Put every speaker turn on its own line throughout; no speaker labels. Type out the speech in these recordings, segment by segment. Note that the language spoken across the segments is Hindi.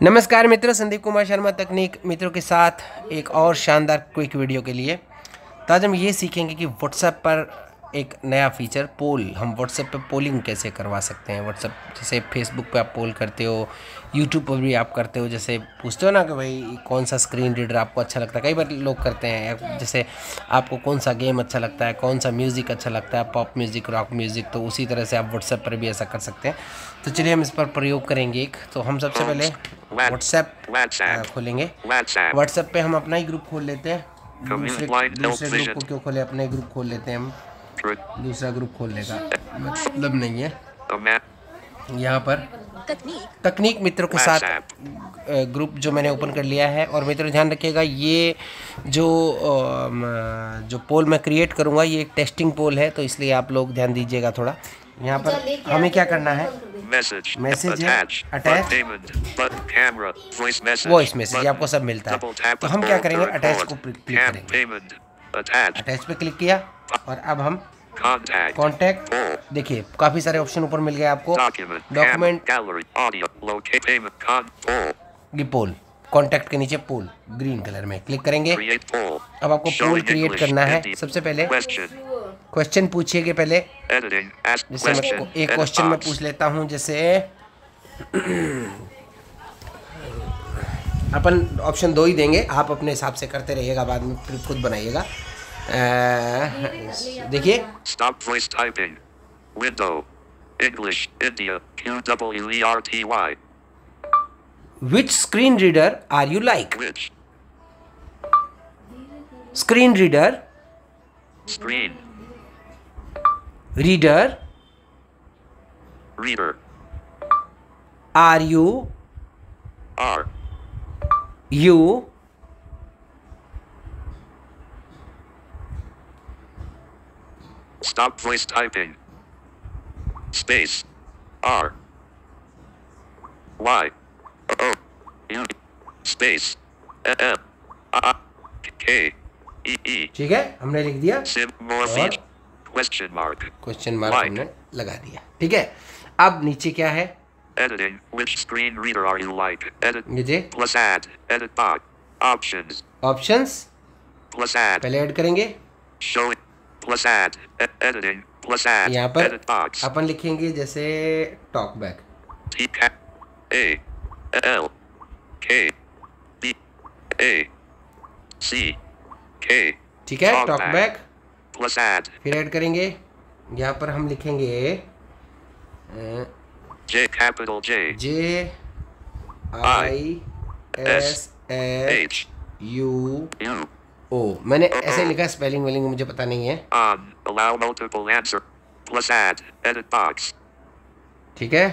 नमस्कार मित्रों, संदीप कुमार शर्मा तकनीक मित्रों के साथ एक और शानदार क्विक वीडियो के लिए। तो आज हम ये सीखेंगे कि व्हाट्सएप पर एक नया फीचर पोल, हम व्हाट्सएप पे पोलिंग कैसे करवा सकते हैं। व्हाट्सएप जैसे फेसबुक पे आप पोल करते हो, यूट्यूब पर भी आप करते हो, जैसे पूछते हो ना कि भाई कौन सा स्क्रीन रीडर आपको अच्छा लगता है। कई बार लोग करते हैं, जैसे आपको कौन सा गेम अच्छा लगता है, कौन सा म्यूज़िक अच्छा लगता है, पॉप म्यूज़िक, रॉक म्यूज़िक। तो उसी तरह से आप व्हाट्सएप पर भी ऐसा कर सकते हैं। तो चलिए हम इस पर प्रयोग करेंगे एक। तो हम सबसे पहले व्हाट्सएप खोलेंगे। व्हाट्सएप पे हम अपना ही ग्रुप खोल लेते हैं। दूसरे ग्रुप को क्यों खोले, अपना ही ग्रुप खोल लेते हैं हम। दूसरा ग्रुप खोलने का मतलब नहीं है। यहाँ पर तकनीक मित्रों के साथ ग्रुप जो मैंने ओपन कर लिया है। और मित्रों ध्यान रखिएगा, ये जो पोल मैं क्रिएट करूँगा ये एक टेस्टिंग पोल है, तो इसलिए आप लोग ध्यान दीजिएगा थोड़ा। यहाँ पर हमें क्या करना है, मैसेज है अटैच, वॉइस मैसेज आपको सब मिलता है। तो हम क्या करेंगे, अटैच को क्लिक करेंगे। अटैच पे क्लिक किया और अब हम कॉन्टैक्ट, देखिए काफी सारे ऑप्शन ऊपर मिल गए आपको। डॉक्यूमेंट, ये पोल, कॉन्टैक्ट के नीचे पोल ग्रीन कलर में क्लिक करेंगे। अब आपको पोल क्रिएट करना है। सबसे पहले क्वेश्चन पूछिएगा पहले। जैसे मैं एक क्वेश्चन में पूछ लेता हूँ, जैसे अपन ऑप्शन 2 ही देंगे, आप अपने हिसाब से करते रहिएगा, बाद में फिर खुद बनाइएगा। देखिए,
Stop voice typing. Window. English. India. QWERTY.
which screen reader are you like?
Which?
Screen reader.
Screen.
Reader.
Reader.
Are you?
R.
You.
Stop voice typing. Space. R. Y. O. U. Space. M. I. K. E. E.
ठीक है, हमने लिख दिया।
और question mark.
क्वेश्चन मार्क हमने लगा दिया। ठीक है, अब नीचे क्या है,
Editing. Which screen reader are you like? Edit.
नीचे
Plus add. Edit box. Options.
Options
Plus add.
पहले ऐड करेंगे।
Show. Plus add. Editing. Plus add.
यहाँ पर
Edit box.
अपन लिखेंगे जैसे talkback.
T. A. L. K. B. A. C. K.
ठीक है, टॉकबैक
Plus add.
फिर ऐड करेंगे। यहाँ पर हम लिखेंगे
J. Capital J.
JISSHUO। मैंने ऐसे लिखा, स्पेलिंग वेलिंग मुझे पता नहीं है।
On. Allow multiple answer. Plus add. Edit box.
ठीक है,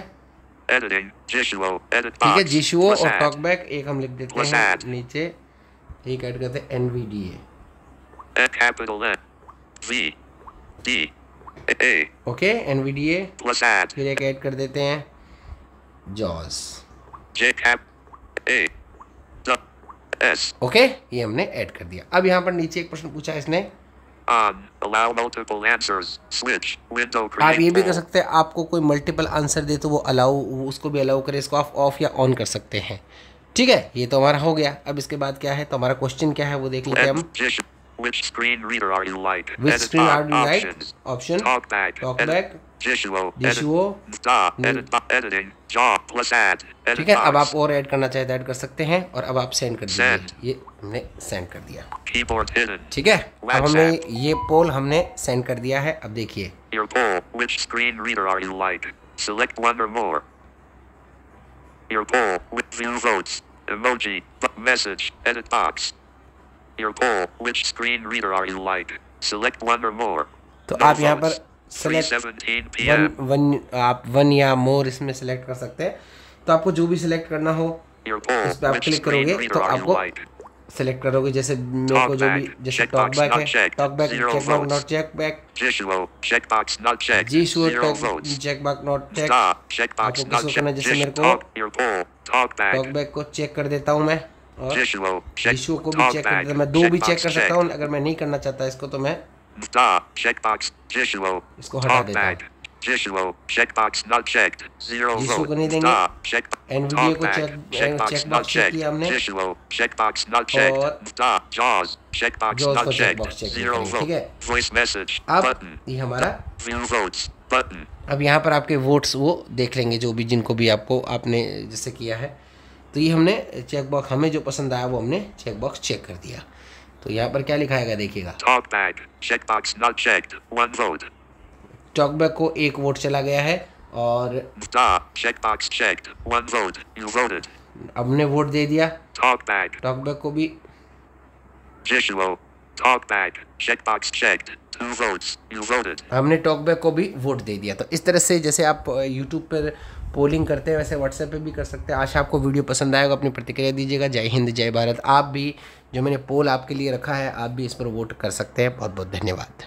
Editing. Jishuo. Edit
ठीक है,
box.
जिशुओ
Plus
और
add.
टॉकबैक एक हम लिख देते
Plus
हैं
add.
नीचे। एक ऐड करते हैं NVDA।
Capital N. V. D. A.
Okay, NVDA।
Plus add.
फिर एक ऐड कर देते हैं जॉस।
J. Cap. A. S.
Okay, ये हमने ऐड कर दिया। अब यहाँ पर नीचे एक प्रश्न पूछा है इसने,
On. Allow multiple answers. Switch. Window.
आप
Create
ये भी कर
poll.
सकते हैं, आपको कोई मल्टीपल आंसर दे तो वो अलाउ, उसको भी अलाउ करे, इसको आप ऑफ या ऑन कर सकते हैं। ठीक है, ये तो हमारा हो गया। अब इसके बाद क्या है, तो हमारा क्वेश्चन क्या है वो देख लेते हैं हम।
Which screen reader are you like?
Which
Edit
screen are
box.
you like?
Options.
Option
TalkBack.
TalkBack.
Jishuo.
Jishuo.
Editing. Jaw. Plus add. Edit
ठीक है, अब
box.
आप और ऐड करना चाहे तो ऐड कर सकते हैं। और अब आप सेंड कर दीजिए। ये हमने सेंड कर दिया।
Keyboard hidden.
ठीक है, अब हमने ये पोल हमने सेंड कर दिया है। अब देखिए,
Your poll. Which screen reader are you like? Select one or more. Your poll. With view votes. Emoji. Message. Edit box. Your poll. Which screen reader are you like? Select one or more.
तो
No
आप यहाँ पर
votes.
Select
3:17 p.m.
आप वन या मोर इसमें सेलेक्ट कर सकते हैं। तो आपको जो भी सिलेक्ट करना हो
Your poll.
इस पर आप
Which
क्लिक
screen
करोगे
reader
तो
are you
आपको
like?
सेलेक्ट करोगे। जैसे मेरे को जो भी, जैसे टॉकबैक है, TalkBack checkbox not checkback,
Jishuo. Checkbox not checked.
जिशुओ
0 votes.
Checkbox not check.
Star.
आपको
Checkbox
किसको
not
करना है,
checked.
जैसे मेरे को
Your poll. TalkBack.
टॉकबैक को चेक कर देता हूँ मैं, और
Jishuo.
जिशुओ को भी चेक कर देता हूँ। मैं दो भी चेक कर सकता हूँ। अगर मैं नहीं करना चाहता इसको तो मैं
Star. Checkbox. Jishuo.
इसको हटा देता हूँ।
TalkBack. Jishuo, checkbox not checked. 0
जिसको
vote.
को नहीं देंगे।
Stop. Check.
एनवीडिया को
TalkBack. Checkbox
check
not
box check
checked.
किया हमने
Jishuo, checkbox not
और
checked. Stop. Jaws. Checkbox
जॉस
not
को चेक
checked.
बॉक्स चेक
0
करेंगे, ठीक
vote.
है।
Voice message.
अब
Button.
ये हमारा
View votes. Button.
अब यहाँ पर आपके वोट्स वो देख लेंगे जो भी जिनको भी आपने जैसे किया है। तो ये हमने चेक बॉक्स, हमें जो पसंद आया वो हमने चेक बॉक्स चेक कर दिया। तो यहाँ पर क्या लिखा है देखिएगा,
TalkBack. Checkbox not checked. 1 vote.
Talkback को 1 वोट चला गया है और
Stop. Checkbox checked. 1 vote. You voted.
हमने वोट दे दिया।
TalkBack.
टॉकबैक को भी
Jishuo. TalkBack. Checkbox checked. 2 votes. You voted.
हमने टॉकबैक को भी वोट दे दिया। तो इस तरह से जैसे आप यूट्यूब पर पोलिंग करते हैं वैसे व्हाट्सएप पे भी कर सकते हैं। आशा आपको वीडियो पसंद आएगा, अपनी प्रतिक्रिया दीजिएगा। जय हिंद, जय भारत। आप भी जो मैंने पोल आपके लिए रखा है आप भी इस पर वोट कर सकते हैं। बहुत बहुत धन्यवाद।